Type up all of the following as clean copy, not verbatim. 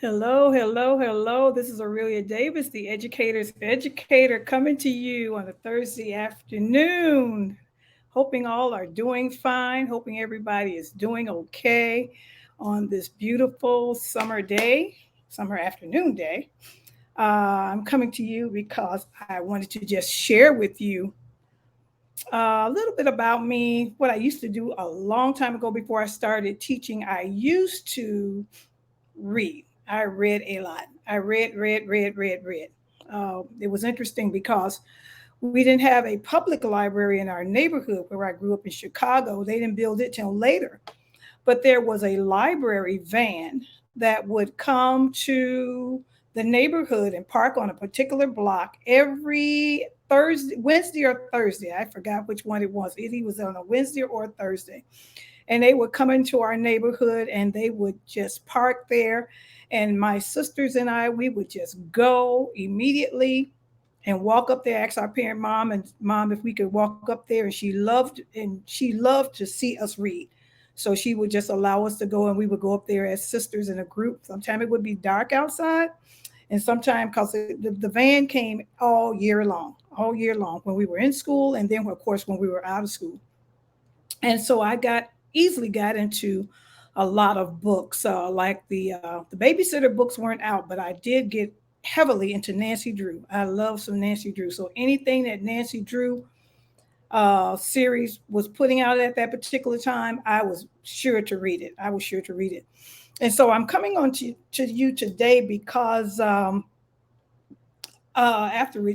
Hello, hello, hello. This is Aurelia Davis, the educator's educator, coming to you on a Thursday afternoon. Hoping all are doing fine, hoping everybody is doing okay on this beautiful summer day, summer afternoon day. I'm coming to you because I wanted to just share with you a little bit about me, what I used to do a long time ago before I started teaching. I used to read. I read a lot. I read. It was interesting because we didn't have a public library in our neighborhood where I grew up in Chicago. They didn't build it till later. But there was a library van that would come to the neighborhood and park on a particular block every Thursday, Wednesday or Thursday. I forgot which one it was. It was on a Wednesday or Thursday, and they would come into our neighborhood and they would just park there. And my sisters and I, we would just go immediately and walk up there, ask our parent mom if we could walk up there. And she loved to see us read. So she would just allow us to go, and we would go up there as sisters in a group. Sometimes it would be dark outside, and sometimes because the van came all year long when we were in school, and then of course when we were out of school. And so I got easily got into a lot of books. Like the babysitter books weren't out, but I did get heavily into Nancy Drew. I love some Nancy Drew. So anything that Nancy Drew series was putting out at that particular time, I was sure to read it. I was sure to read it. And so I'm coming on to you today because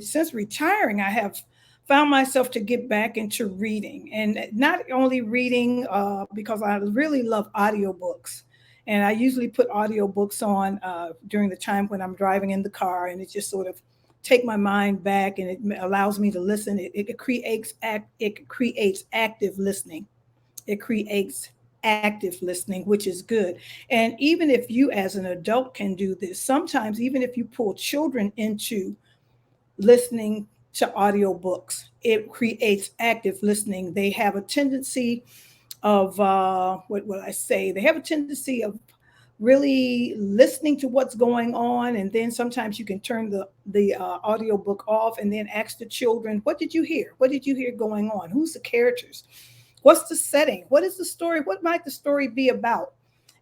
since retiring, I have found myself to get back into reading, and not only reading because I really love audiobooks. And I usually put audiobooks on during the time when I'm driving in the car, and it just sort of take my mind back, and it allows me to listen. It creates active listening. It creates active listening, which is good. And even if you as an adult can do this, sometimes even if you pull children into listening to audiobooks, it creates active listening. They have a tendency of what will I say? They have a tendency of really listening to what's going on, and then sometimes you can turn the audiobook off and then ask the children, what did you hear? What did you hear going on? Who's the characters? What's the setting? What is the story? What might the story be about?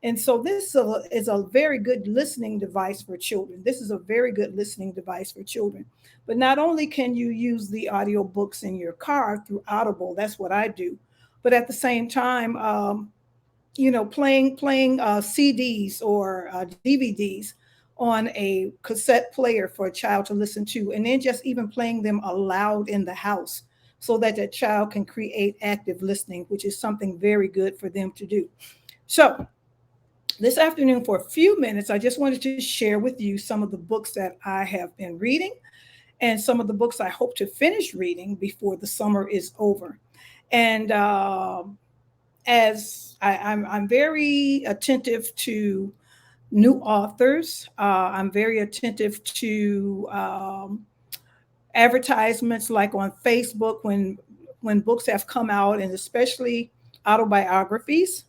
And so is a very good listening device for children. This is a very good listening device for children. But not only can you use the audiobooks in your car through Audible, that's what I do. But at the same time, playing CDs or DVDs on a cassette player for a child to listen to, and then just even playing them aloud in the house so that that child can create active listening, which is something very good for them to do. So this afternoon, for a few minutes, I just wanted to share with you some of the books that I have been reading and some of the books I hope to finish reading before the summer is over. And as I'm very attentive to new authors. I'm very attentive to advertisements like on Facebook when books have come out, and especially autobiographies,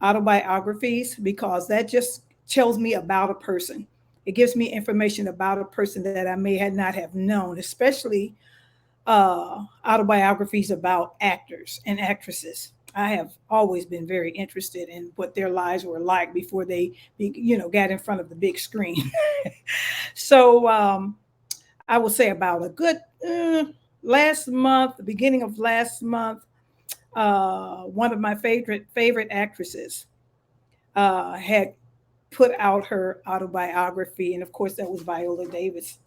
autobiographies, because that just tells me about a person. It gives me information about a person that I may have not have known, especially autobiographies about actors and actresses. I have always been very interested in what their lives were like before got in front of the big screen. So I will say about a good last month, the beginning of last month, one of my favorite actresses had put out her autobiography, and of course that was Viola Davis.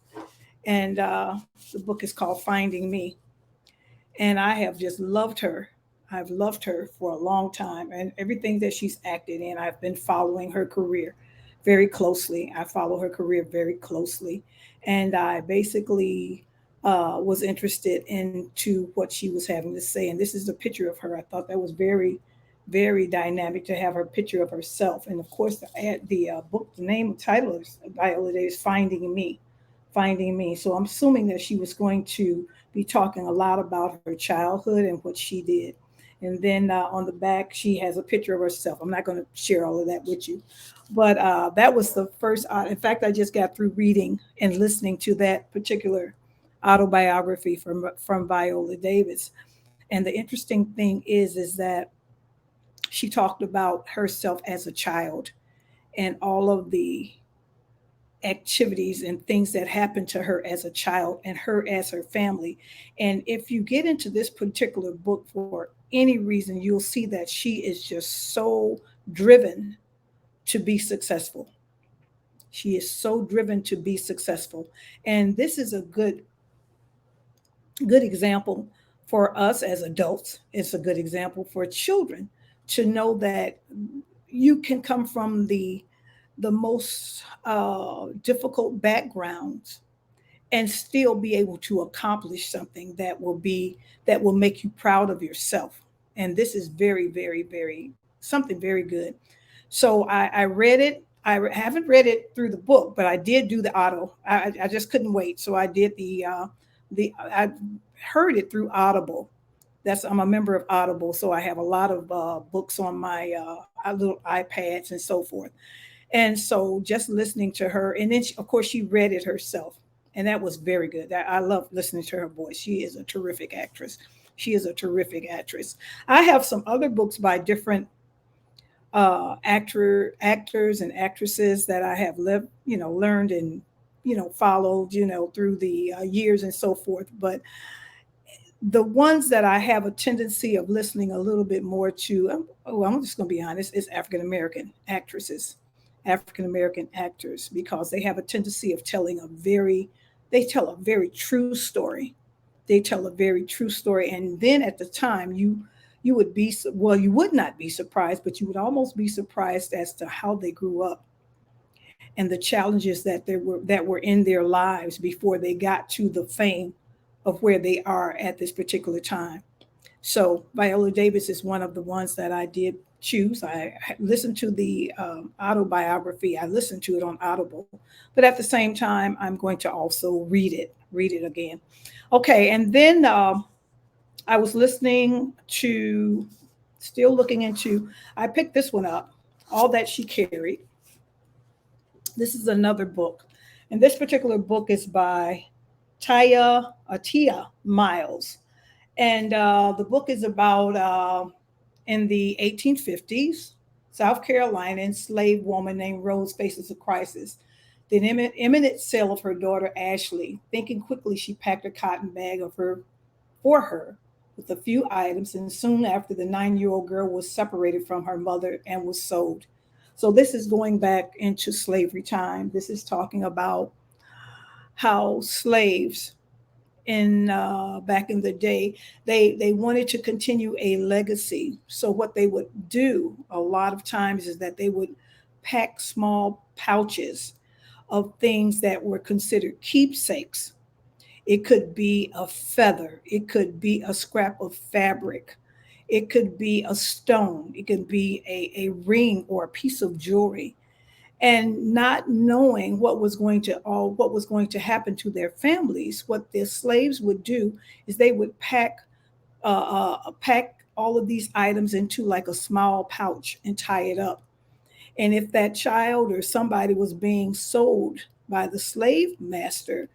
And the book is called Finding Me, and I have just loved her. I've loved her for a long time, and everything that she's acted in, I've been following her career very closely. I follow her career very closely, and I basically was interested into what she was having to say. And this is a picture of her. I thought that was very, very dynamic to have her picture of herself. And of course, the book, the name and title is Viola Davis, Finding Me, Finding Me. So I'm assuming that she was going to be talking a lot about her childhood and what she did. And then on the back, she has a picture of herself. I'm not going to share all of that with you. But that was the first. In fact, I just got through reading and listening to that particular autobiography from Viola Davis. And the interesting thing is that she talked about herself as a child and all of the activities and things that happened to her as a child and her as her family. And if you get into this particular book for any reason, you'll see that she is just so driven to be successful. She is so driven to be successful. And this is a good example for us as adults. It's a good example for children to know that you can come from the most difficult backgrounds and still be able to accomplish something that will make you proud of yourself. And this is very, very, very something very good. So I read it. Haven't read it through the book, but I did do the auto. I just couldn't wait, so I did the I heard it through Audible. That's I'm a member of Audible, so I have a lot of books on my little iPads and so forth. And so just listening to her, and then of course she read it herself, and that was very good. I love listening to her voice. She is a terrific actress. She is a terrific actress. I have some other books by different actors and actresses that I have lived, learned and followed, through the years and so forth. But the ones that I have a tendency of listening a little bit more to, I'm just going to be honest, is African American actresses, African American actors, because they have a tendency of they tell a very true story. They tell a very true story, and then at the time you would be well, you would not be surprised, but you would almost be surprised as to how they grew up and the challenges that were in their lives before they got to the fame of where they are at this particular time. So Viola Davis is one of the ones that I did choose. I listened to the autobiography. I listened to it on Audible, but at the same time, I'm going to also read it again. Okay, and then I was listening to, still looking into. I picked this one up, All That She Carried. This is another book, and this particular book is by Tia Miles, and the book is about in the 1850s, South Carolina, enslaved woman named Rose faces a crisis. The imminent sale of her daughter Ashley. Thinking quickly, she packed a cotton bag of her for her with a few items, and soon after, the 9-year-old girl was separated from her mother and was sold. So this is going back into slavery time. This is talking about how slaves in back in the day, they wanted to continue a legacy. So what they would do a lot of times is that they would pack small pouches of things that were considered keepsakes. It could be a feather, it could be a scrap of fabric, it could be a stone, it could be a ring or a piece of jewelry, and not knowing what was going to happen to their families. What the slaves would do is they would pack all of these items into like a small pouch and tie it up. And if that child or somebody was being sold by the slave master,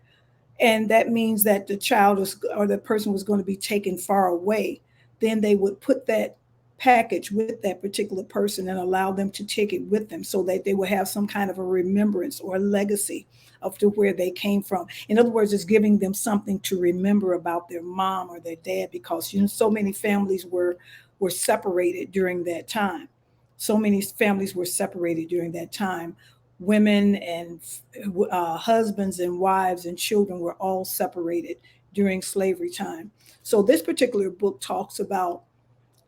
and that means that the child is, or the person was going to be taken far away, then they would put that package with that particular person and allow them to take it with them so that they would have some kind of a remembrance or a legacy of to where they came from. In other words, it's giving them something to remember about their mom or their dad, because so many families were separated during that time. So many families were separated during that time. Women and husbands and wives and children were all separated during slavery time. So this particular book talks about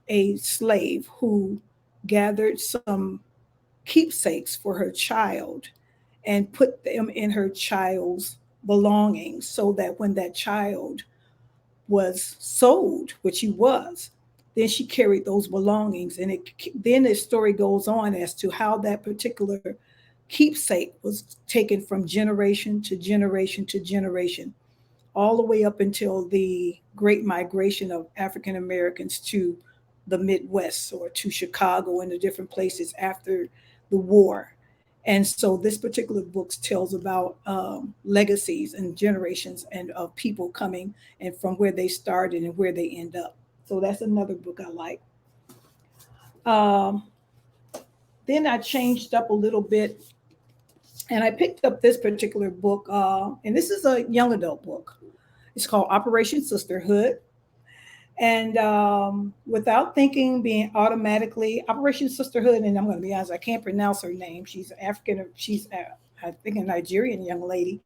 a slave who gathered some keepsakes for her child and put them in her child's belongings, so that when that child was sold, which he was, then she carried those belongings. And then the story goes on as to how that particular keepsake was taken from generation to generation to generation, all the way up until the great migration of African Americans to the Midwest or to Chicago and the different places after the war. And so this particular book tells about legacies and generations and of people coming and from where they started and where they end up. So that's another book I like. Um, then I changed up a little bit and I picked up this particular book. And this is a young adult book. It's called Operation Sisterhood. And without thinking, being automatically Operation Sisterhood, and I'm going to be honest, I can't pronounce her name. She's African. She's I think a Nigerian young lady.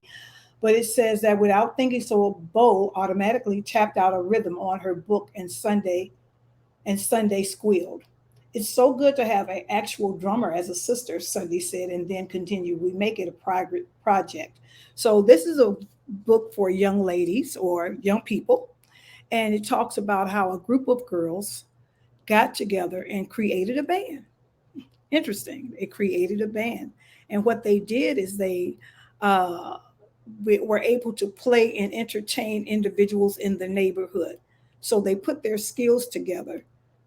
But it says that without thinking, so a bow automatically tapped out a rhythm on her book and Sunday squealed. It's so good to have an actual drummer as a sister, Sunday said, and then continue. We make it a private project. So this is a book for young ladies or young people, and it talks about how a group of girls got together and created a band. Interesting. It created a band. And what they did is they uh, were able to play and entertain individuals in the neighborhood. So they put their skills together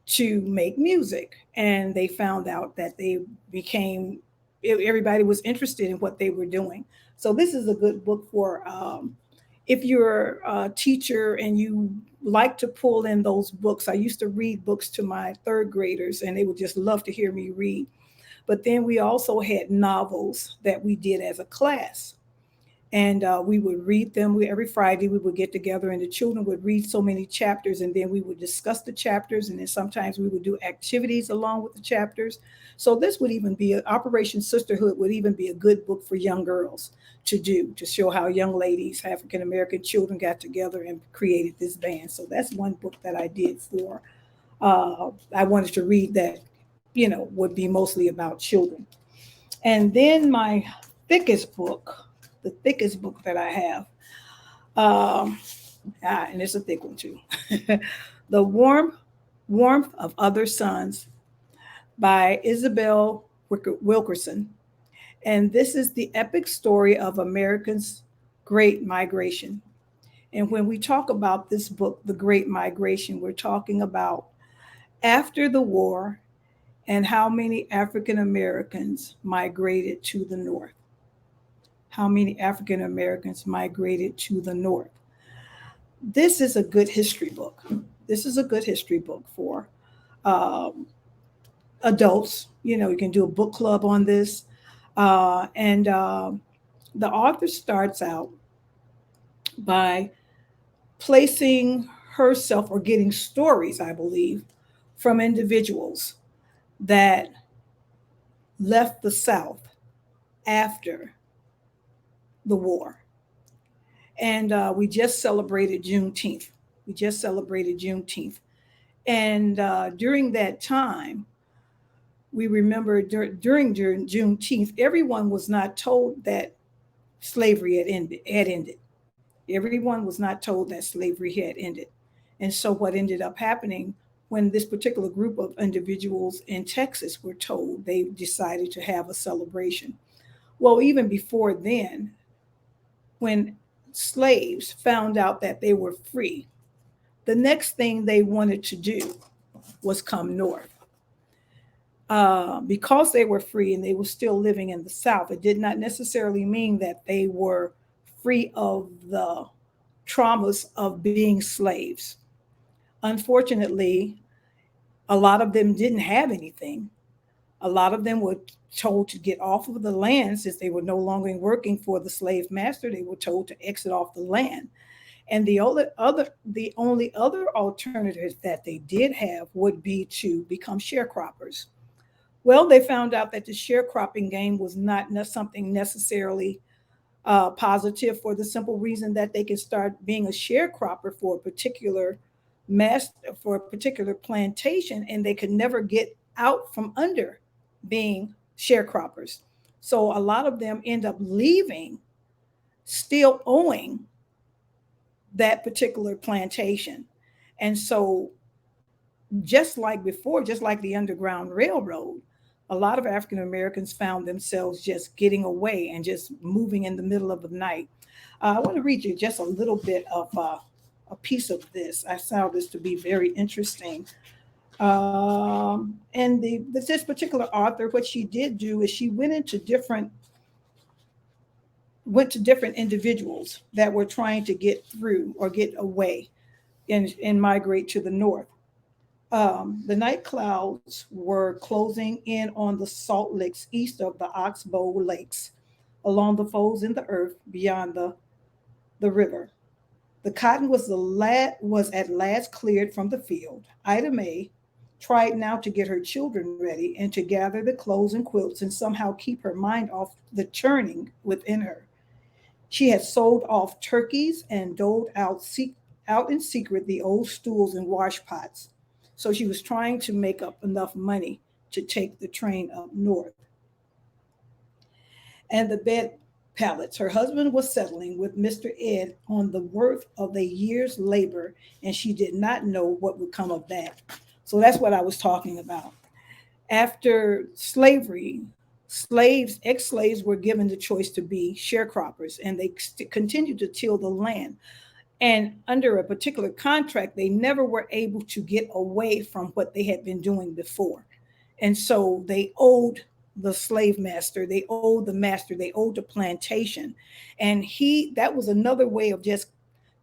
to make music. And they found out that they became, everybody was interested in what they were doing. So this is a good book for if you're a teacher and you like to pull in those books. I used to read books to my third graders and they would just love to hear me read. But then we also had novels that we did as a class. And we would read them every Friday. We would get together, and the children would read so many chapters, and then we would discuss the chapters. And then sometimes we would do activities along with the chapters. So this would even be Operation Sisterhood would even be a good book for young girls to do to show how young ladies, African American children, got together and created this band. So that's one book that I did for. I wanted to read that, would be mostly about children. And then my thickest book, the thickest book that I have, um, and it's a thick one too, The Warmth of Other Suns by Isabel Wilkerson. And this is the epic story of Americans' Great Migration. And when we talk about this book, The Great Migration, we're talking about after the war and how many African Americans migrated to the North. How many African Americans migrated to the North. This is a good history book. This is a good history book for um, adults. You can do a book club on this. And the author starts out by placing herself or getting stories, I believe, from individuals that left the South after the war. And we just celebrated Juneteenth. We just celebrated Juneteenth. And during that time, we remember during Juneteenth, everyone was not told that slavery had ended. Everyone was not told that slavery had ended. And so what ended up happening when this particular group of individuals in Texas were told, they decided to have a celebration. Well, even before then, when slaves found out that they were free, the next thing they wanted to do was come north. Because they were free and they were still living in the South, it did not necessarily mean that they were free of the traumas of being slaves. Unfortunately, a lot of them didn't have anything. A lot of them were told to get off of the land since they were no longer working for the slave master. They were told to exit off the land. And the only other alternative that they did have would be to become sharecroppers. Well, they found out that the sharecropping game was not something necessarily positive for the simple reason that they can start being a sharecropper for a particular mass for a particular plantation, and they could never get out from under being sharecroppers. So a lot of them end up leaving, still owing that particular plantation. And so just like before, just like the Underground Railroad, a lot of African Americans found themselves just getting away and just moving in the middle of the night. I want to read you just a little bit of a piece of this. I found this to be very interesting. And this particular author, what she did do is she went to different individuals that were trying to get through or get away and migrate to the north. The night clouds were closing in on the salt licks east of the Oxbow Lakes, along the folds in the earth beyond the river. The cotton was at last cleared from the field. Ida May tried now to get her children ready and to gather the clothes and quilts and somehow keep her mind off the churning within her. She had sold off turkeys and doled out in secret the old stools and wash pots. So she was trying to make up enough money to take the train up north. And the bed pallets. Her husband was settling with Mr. Ed on the worth of a year's labor, and she did not know what would come of that. So that's what I was talking about. After slavery, ex slaves were given the choice to be sharecroppers, and they continued to till the land. And under a particular contract, they never were able to get away from what they had been doing before. And so they owed the slave master, they owed the plantation. And that was another way of just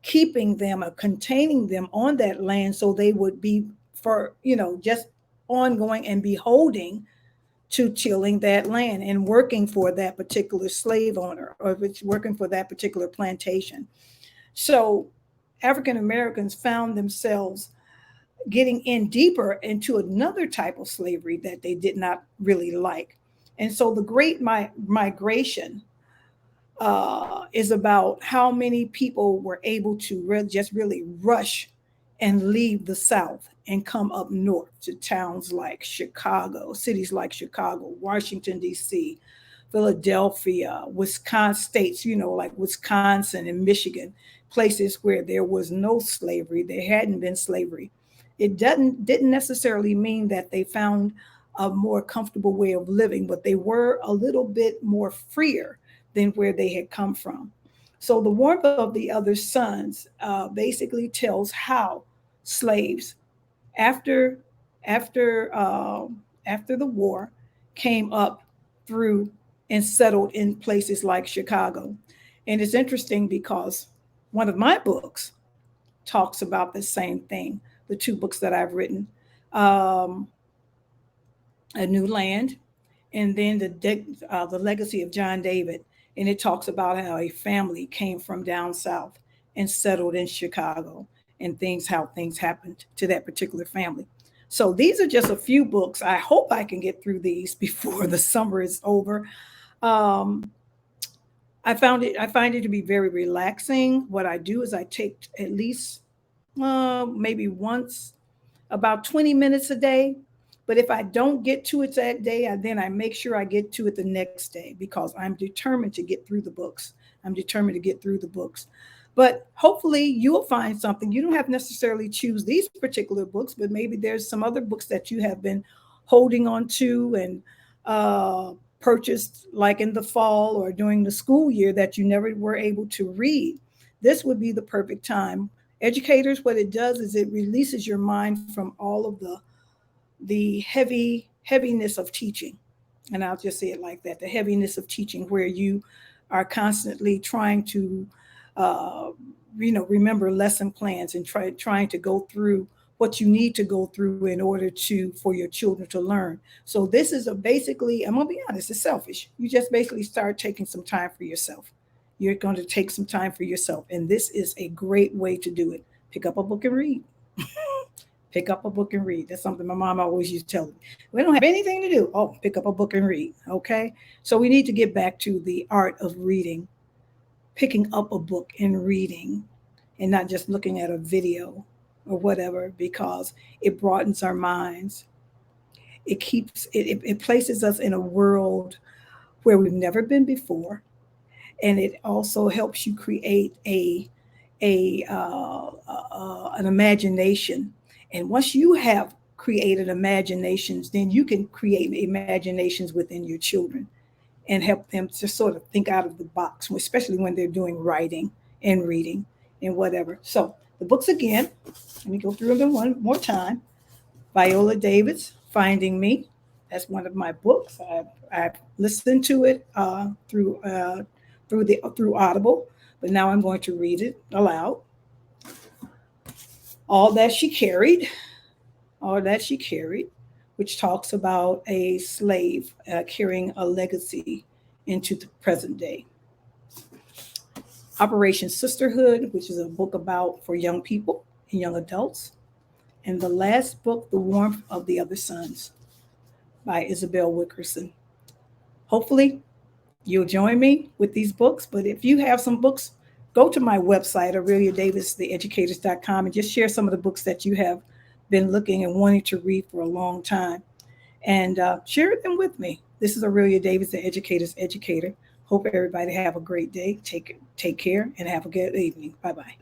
keeping them or containing them on that land so they would be just ongoing and beholding to tilling that land and working for that particular slave owner or if it's working for that particular plantation. So African Americans found themselves getting in deeper into another type of slavery that they did not really like. And so the Great Migration is about how many people were able to just really rush and leave the South and come up north to towns like Chicago, cities like Chicago, Washington, D.C., Philadelphia, Wisconsin states, like Wisconsin and Michigan, places where there was no slavery, there hadn't been slavery. It didn't necessarily mean that they found a more comfortable way of living, but they were a little bit more freer than where they had come from. So the warmth of the other sons basically tells how slaves after after after the war came up through and settled in places like Chicago. And it's interesting because one of my books talks about the same thing. The two books that I've written, um, A New Land, and then the Legacy of John David, and it talks about how a family came from down south and settled in Chicago, and how things happened to that particular family. So these are just a few books. I hope I can get through these before the summer is over. Um, I find it to be very relaxing. What I do is I take at least maybe once about 20 minutes a day. But if I don't get to it that day, then I make sure I get to it the next day because I'm determined to get through the books. I'm determined to get through the books. But hopefully you'll find something. You don't have to necessarily choose these particular books, but maybe there's some other books that you have been holding on to and purchased like in the fall or during the school year that you never were able to read. This would be the perfect time. Educators, what it does is it releases your mind from all of the heaviness of teaching, and I'll just say it like that, the heaviness of teaching where you are constantly trying to uh, remember lesson plans and trying to go through what you need to go through in order to for your children to learn. So this is a basically, I'm gonna be honest, it's selfish. You just basically start taking some time for yourself. You're going to take some time for yourself, and this is a great way to do it. Pick up a book and read. Pick up a book and read. That's something my mom always used to tell me. We don't have anything to do. Oh, pick up a book and read. Okay. So we need to get back to the art of reading, picking up a book and reading, and not just looking at a video or whatever, because it broadens our minds. It places us in a world where we've never been before, and it also helps you create an imagination. And once you have created imaginations, then you can create imaginations within your children and help them to sort of think out of the box, especially when they're doing writing and reading and whatever. So the books again, let me go through them one more time. Viola Davis, Finding Me. That's one of my books. I've listened to it through Audible, but now I'm going to read it aloud. All That She Carried, All That She Carried, which talks about a slave carrying a legacy into the present day. Operation Sisterhood, which is a book about for young people and young adults. And the last book, The Warmth of the Other Suns by Isabel Wickerson. Hopefully, you'll join me with these books. But if you have some books, go to my website, aureliadavistheeducators.com, and just share some of the books that you have been looking and wanting to read for a long time. And share them with me. This is Aurelia Davis, the Educator's Educator. Hope everybody have a great day. Take care and have a good evening. Bye-bye.